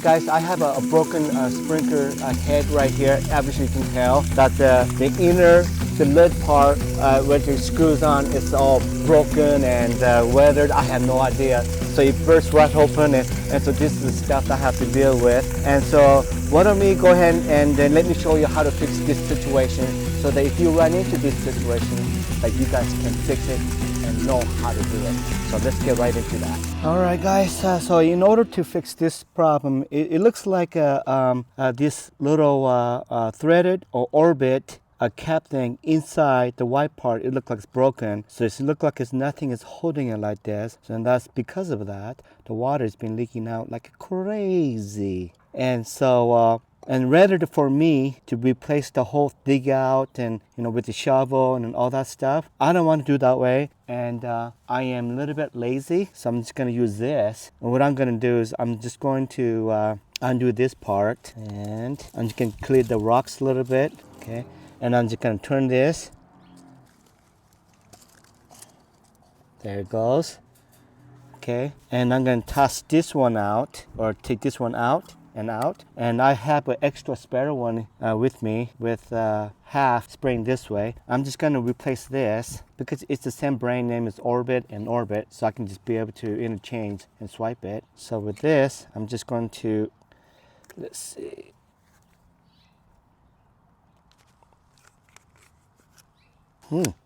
Guys, I have a broken sprinkler head right here. Obviously you can tell that the inner, the lid part where it screws on, it's all broken and weathered. I have no idea. So it burst right open, and so this is the stuff I have to deal with. And so why don't we go ahead and then let me show you how to fix this situation, so that if you run into this situation, that you guys can fix it and know how to do it. So let's get right into that. All right, guys. So in order to fix this problem, it looks like this little threaded or orbit cap thing inside the white part. It looks like it's broken. So it looks like nothing is holding it like this. So, and that's because of that, the water has been leaking out like crazy. And so and rather for me to replace the whole dig out and with the shovel and all that stuff, I don't want to do that way. And I am a little bit lazy, so I'm just going to use this. And what I'm going to do is I'm just going to undo this part, and I'm just going to clear the rocks a little bit. Okay, and I'm just going to turn this. There it goes. Okay, and I'm going to toss this one out, or take this one out. And I have an extra spare one with me with half spraying this way. I'm just going to replace this because it's the same brand name as Orbit and Orbit, so I can just be able to interchange and swipe it. So with this, I'm just going to, let's see.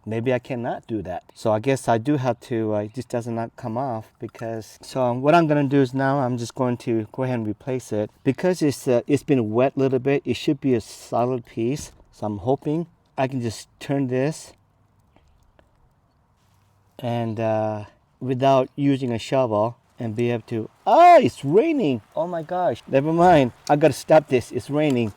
Maybe I cannot do that. So I guess I do have to, it just does not come off because, so what I'm gonna do is now I'm just going to go ahead and replace it. Because it's been wet a little bit, it should be a solid piece. So I'm hoping I can just turn this and without using a shovel and be able to, it's raining. Oh my gosh, never mind. I gotta stop this, it's raining.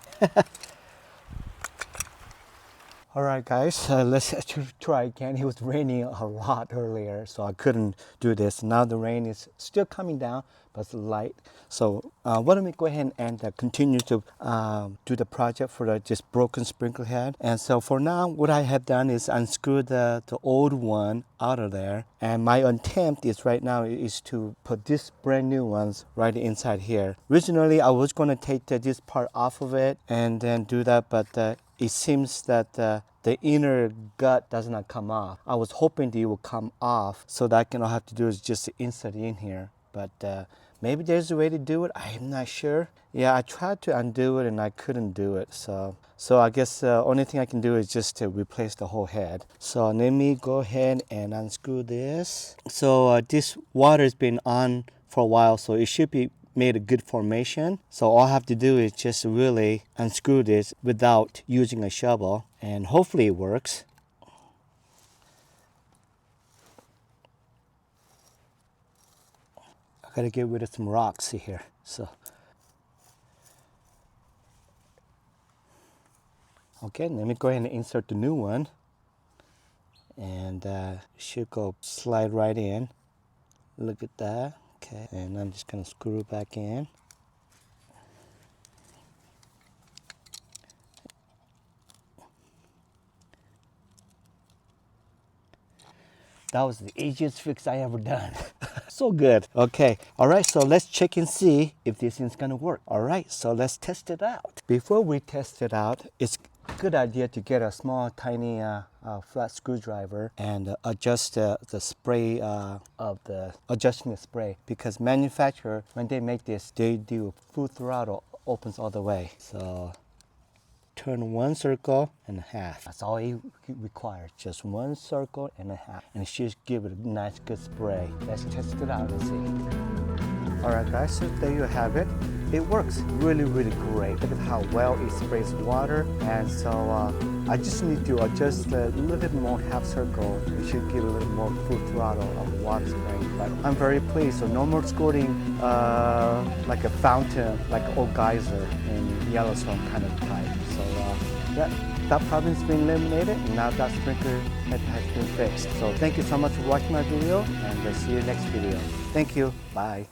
All right, guys, let's try again. It was raining a lot earlier, so I couldn't do this. Now the rain is still coming down, but it's light. So why don't we go ahead and continue to do the project for the just broken sprinkler head. And so for now, what I have done is unscrew the old one out of there. And my attempt is right now is to put this brand new ones right inside here. Originally, I was going to take this part off of it and then do that, but it seems that the inner gut does not come off. I was hoping that it will come off so that all I have to do is just insert it in here. But maybe there's a way to do it. I'm not sure. Yeah, I tried to undo it and I couldn't do it. So I guess the only thing I can do is just to replace the whole head. So let me go ahead and unscrew this. So this water has been on for a while, so it should be made a good formation. So all I have to do is just really unscrew this without using a shovel, and hopefully it works. I gotta get rid of some rocks here. So okay, let me go ahead and insert the new one, and it should go slide right in. Look at that. Okay, and I'm just gonna screw it back in. That was the easiest fix I ever done. So good. Okay, all right, so let's check and see if this thing's gonna work. All right, so let's test it out. Before we test it out, it's a good idea to get a small, tiny flat screwdriver and adjust the spray adjusting the spray, because manufacturer, when they make this, they do full throttle, opens all the way. So turn one circle and a half. That's all it requires, just one circle and a half. And it should give it a nice good spray. Let's test it out and see. All right, guys, so there you have it. It works really, really great. Look at how well it sprays water. And so I just need to adjust a little bit more half circle. It should give a little more full throttle of water spraying. But I'm very pleased. So no more squirting like a fountain, like an old geyser in Yellowstone kind of type. So yeah, that problem's been eliminated, and now that sprinkler head has been fixed. So thank you so much for watching my video, and I'll see you next video. Thank you. Bye.